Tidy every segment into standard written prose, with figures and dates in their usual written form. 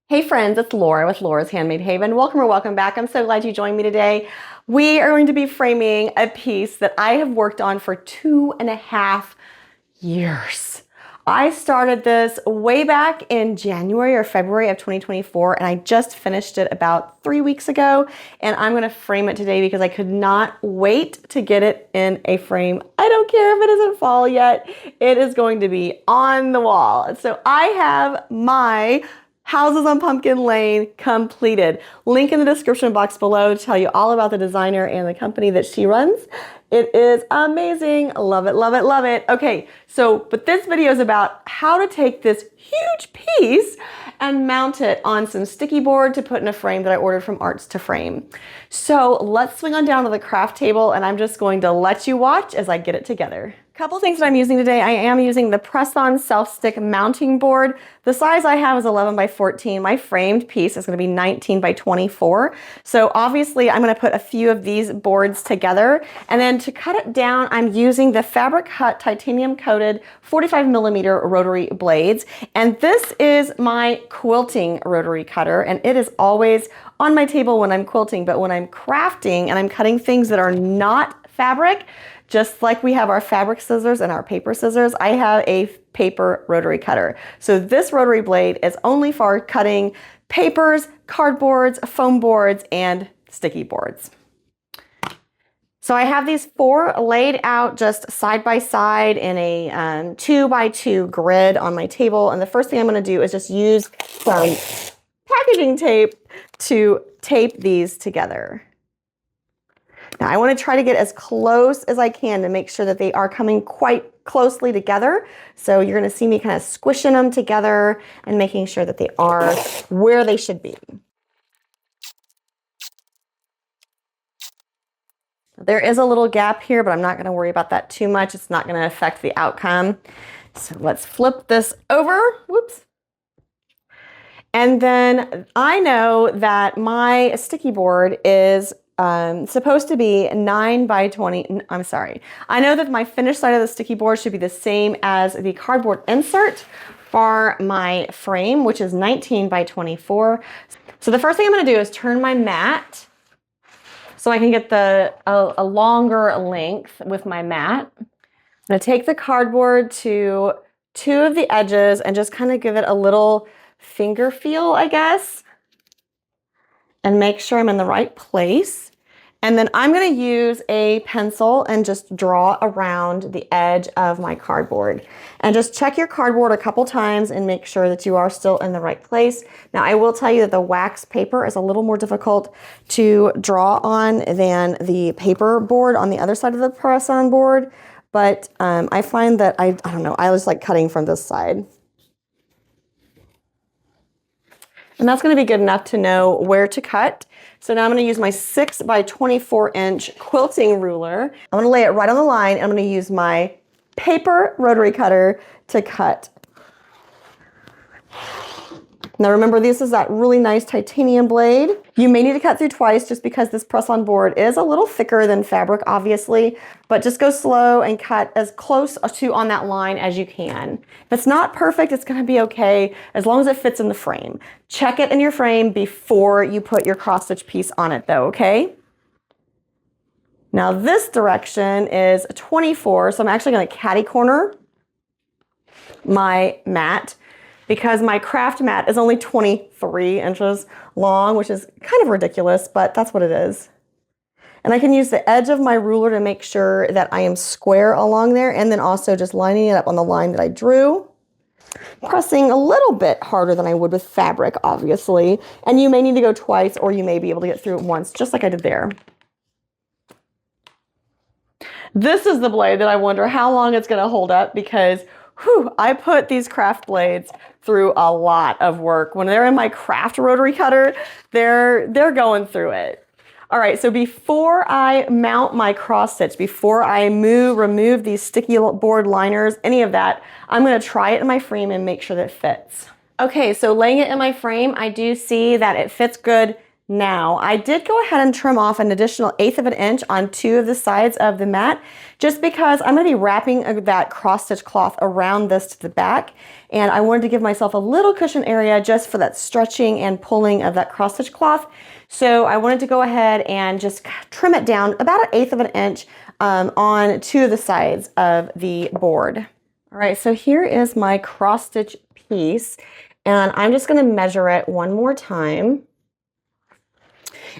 Hey friends, it's Laura with Laura's Handmade Haven. Welcome or welcome back. I'm so glad you joined me today. We are going to be framing a piece that I have worked on for 2.5 years. I started this way back in January or February of 2024, and I just finished it about 3 weeks ago, and I'm gonna frame it today because I could not wait to get it in a frame. I don't care if it isn't fall yet, it is going to be on the wall. So I have my Houses on Pumpkin Lane completed. Link in the description box below to tell you all about the designer and the company that she runs. It is amazing. Love it, love it, love it. Okay, but this video is about how to take this huge piece and mount it on some sticky board to put in a frame that I ordered from Arts to Frame. So let's swing on down to the craft table and I'm just going to let you watch as I get it together. Couple things that I'm using today. I am using the press-on self-stick mounting board. The size I have is 11 by 14. My framed piece is going to be 19 by 24. So obviously I'm going to put a few of these boards together, and then to cut it down I'm using the Fabric Hut titanium coated 45mm rotary blades, and this is my quilting rotary cutter, and it is always on my table when I'm quilting, but when I'm crafting and I'm cutting things that are not fabric, just like we have our fabric scissors and our paper scissors, I have a paper rotary cutter. So this rotary blade is only for cutting papers, cardboards, foam boards, and sticky boards. So I have these 4 laid out just side by side in a 2x2 grid on my table. And the first thing I'm going to do is just use some packaging tape to tape these together. Now I want to try to get as close as I can to make sure that they are coming quite closely together. So you're going to see me kind of squishing them together and making sure that they are where they should be. There is a little gap here, but I'm not going to worry about that too much. It's not going to affect the outcome. So let's flip this over. Whoops. And then I know that my sticky board is supposed to be 9 by 20. I'm sorry. I know that my finished side of the sticky board should be the same as the cardboard insert for my frame, which is 19 by 24. So the first thing I'm going to do is turn my mat so I can get a longer length with my mat. I'm going to take the cardboard to 2 of the edges and just kind of give it a little finger feel, I guess, and make sure I'm in the right place. And then I'm going to use a pencil and just draw around the edge of my cardboard. And just check your cardboard a couple times and make sure that you are still in the right place. Now I will tell you that the wax paper is a little more difficult to draw on than the paper board on the other side of the press-on board. But I find that I don't know, I just like cutting from this side. And that's going to be good enough to know where to cut. So now I'm going to use my 6 by 24 inch quilting ruler. I'm going to lay it right on the line. I'm going to use my paper rotary cutter to cut. Now remember, this is that really nice titanium blade. You may need to cut through twice just because this press-on board is a little thicker than fabric, obviously, but just go slow and cut as close to on that line as you can. If it's not perfect, it's gonna be okay as long as it fits in the frame. Check it in your frame before you put your cross-stitch piece on it though, okay? Now this direction is 24, so I'm actually gonna catty corner my mat, because my craft mat is only 23 inches long, which is kind of ridiculous, but that's what it is. And I can use the edge of my ruler to make sure that I am square along there, and then also just lining it up on the line that I drew. Pressing a little bit harder than I would with fabric, obviously. And you may need to go twice, or you may be able to get through it once, just like I did there. This is the blade that I wonder how long it's gonna hold up, because I put these craft blades through a lot of work. When they're in my craft rotary cutter, they're going through it. All right, so before I mount my cross stitch, before I remove these sticky board liners, any of that, I'm gonna try it in my frame and make sure that it fits. Okay, so laying it in my frame, I do see that it fits good Now, I did go ahead and trim off an additional 1/8 of an inch on 2 of the sides of the mat, just because I'm going to be wrapping that cross stitch cloth around this to the back, and I wanted to give myself a little cushion area just for that stretching and pulling of that cross stitch cloth. So I wanted to go ahead and just trim it down about 1/8 of an inch on 2 of the sides of the board. All right, so here is my cross stitch piece, and I'm just going to measure it one more time.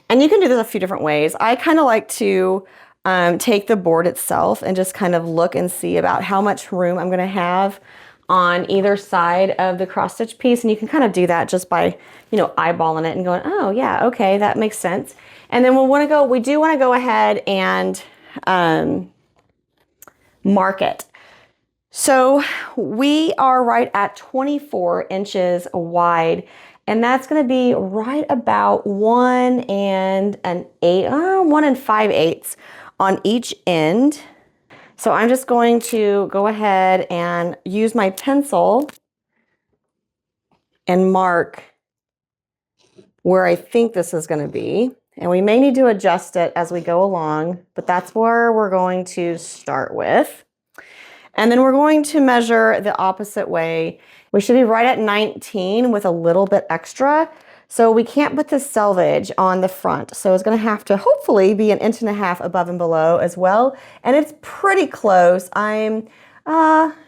And you can do this a few different ways. I kind of like to take the board itself and just kind of look and see about how much room I'm going to have on either side of the cross stitch piece. And you can kind of do that just by, you know, eyeballing it and going, oh yeah, okay, that makes sense. And then we do want to go ahead and mark it. So we are right at 24 inches wide, and that's going to be right about 1 5/8 on each end. So I'm just going to go ahead and use my pencil and mark where I think this is going to be. And we may need to adjust it as we go along, but that's where we're going to start with. And then we're going to measure the opposite way. We should be right at 19 with a little bit extra. So we can't put the selvage on the front. So it's going to have to hopefully be 1.5 inches above and below as well. And it's pretty close.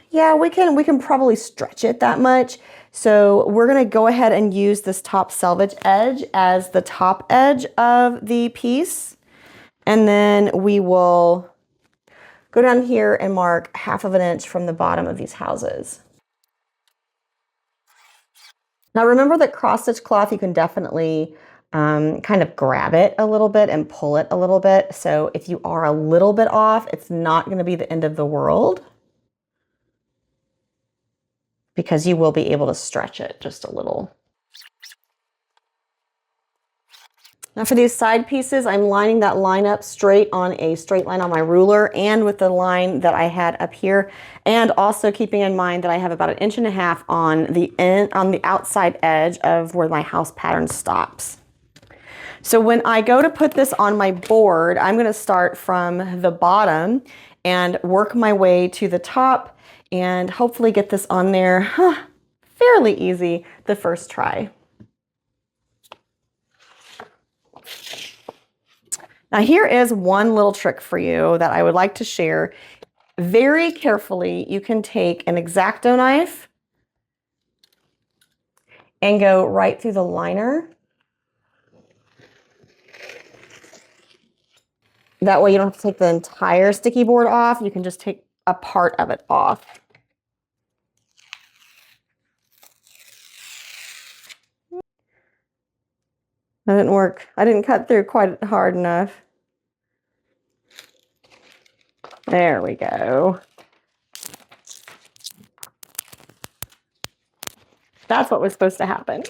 Yeah, we can probably stretch it that much. So we're going to go ahead and use this top selvage edge as the top edge of the piece. And then we will go down here and mark 1/2 inch from the bottom of these houses. Now remember that cross stitch cloth, you can definitely kind of grab it a little bit and pull it a little bit. So if you are a little bit off, it's not going to be the end of the world, because you will be able to stretch it just a little. Now for these side pieces, I'm lining that line up straight on a straight line on my ruler and with the line that I had up here, and also keeping in mind that I have about 1.5 inches on the outside edge of where my house pattern stops. So when I go to put this on my board, I'm going to start from the bottom and work my way to the top and hopefully get this on there fairly easy the first try. Now here is one little trick for you that I would like to share. Very carefully, you can take an X-Acto knife and go right through the liner. That way you don't have to take the entire sticky board off. You can just take a part of it off. That didn't work. I didn't cut through quite hard enough. There we go. That's what was supposed to happen.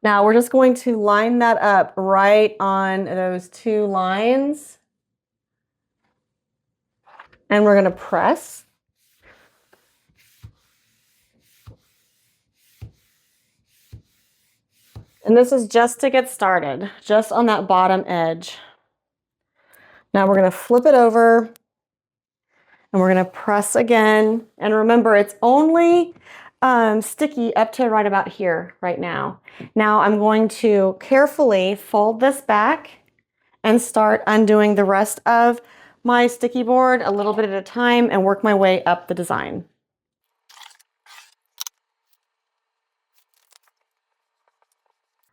Now we're just going to line that up right on those 2 lines. And we're going to press. And this is just to get started, just on that bottom edge. Now we're going to flip it over and we're going to press again. And remember, it's only sticky up to right about here right now. Now I'm going to carefully fold this back and start undoing the rest of my sticky board a little bit at a time and work my way up the design.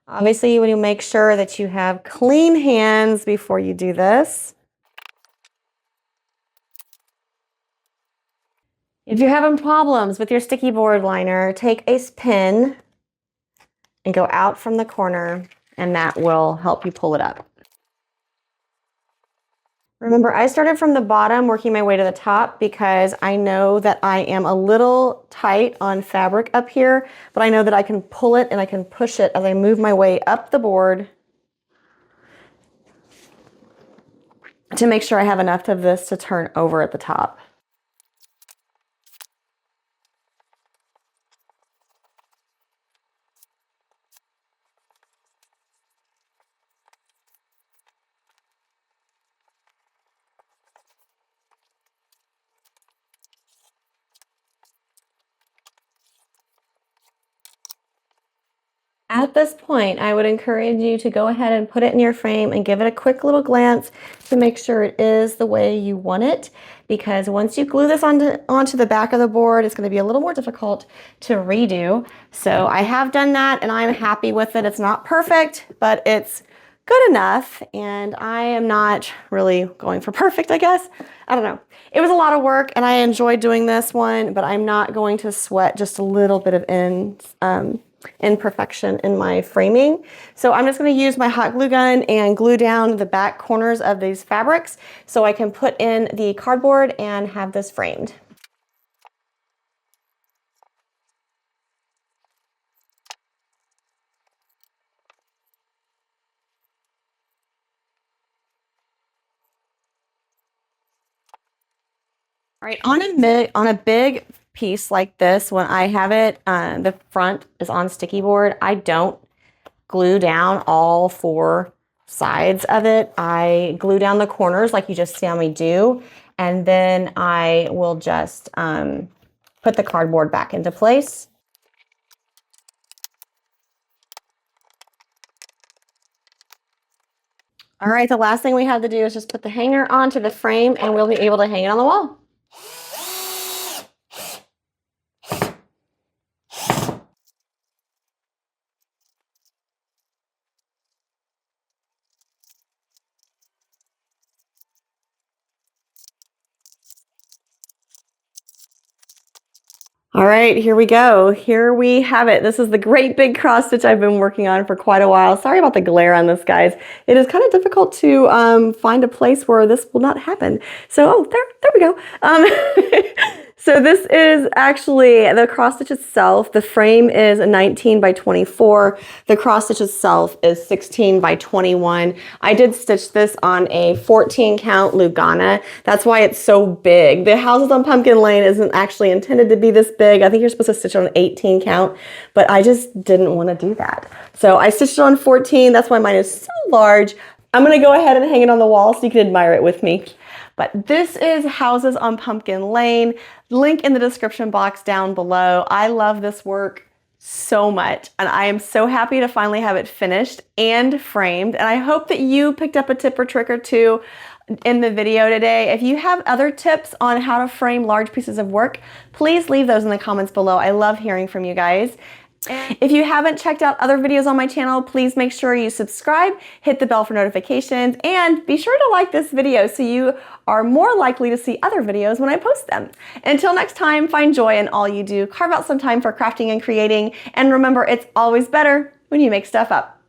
Obviously, you want to make sure that you have clean hands before you do this. If you're having problems with your sticky board liner, take a pin and go out from the corner, and that will help you pull it up. Remember, I started from the bottom, working my way to the top, because I know that I am a little tight on fabric up here, but I know that I can pull it and I can push it as I move my way up the board to make sure I have enough of this to turn over at the top. At this point, I would encourage you to go ahead and put it in your frame and give it a quick little glance to make sure it is the way you want it, because once you glue this onto the back of the board, it's going to be a little more difficult to redo. So I have done that and I'm happy with it. It's not perfect, but it's good enough, and I am not really going for perfect, I guess. I don't know. It was a lot of work and I enjoyed doing this one, but I'm not going to sweat just a little bit of imperfection in my framing. So I'm just going to use my hot glue gun and glue down the back corners of these fabrics so I can put in the cardboard and have this framed. All right, on a big piece like this, when I have it, the front is on sticky board, I don't glue down all four sides of it. I glue down the corners like you just saw me do, and then I will just put the cardboard back into place. All right, the last thing we have to do is just put the hanger onto the frame and we'll be able to hang it on the wall. All right, here we go. Here we have it. This is the great big cross stitch I've been working on for quite a while. Sorry about the glare on this, guys. It is kind of difficult to find a place where this will not happen. So, oh, there we go. So this is actually the cross stitch itself. The frame is a 19 by 24. The cross stitch itself is 16 by 21. I did stitch this on a 14 count Lugana. That's why it's so big. The Houses on Pumpkin Lane isn't actually intended to be this big. I think you're supposed to stitch on an 18 count, but I just didn't want to do that. So I stitched it on 14. That's why mine is so large. I'm going to go ahead and hang it on the wall so you can admire it with me. But this is Houses on Pumpkin Lane. Link in the description box down below. I love this work so much, and I am so happy to finally have it finished and framed. And I hope that you picked up a tip or trick or two in the video today. If you have other tips on how to frame large pieces of work, please leave those in the comments below. I love hearing from you guys. If you haven't checked out other videos on my channel, please make sure you subscribe, hit the bell for notifications, and be sure to like this video so you are more likely to see other videos when I post them. Until next time, find joy in all you do, carve out some time for crafting and creating, and remember, it's always better when you make stuff up.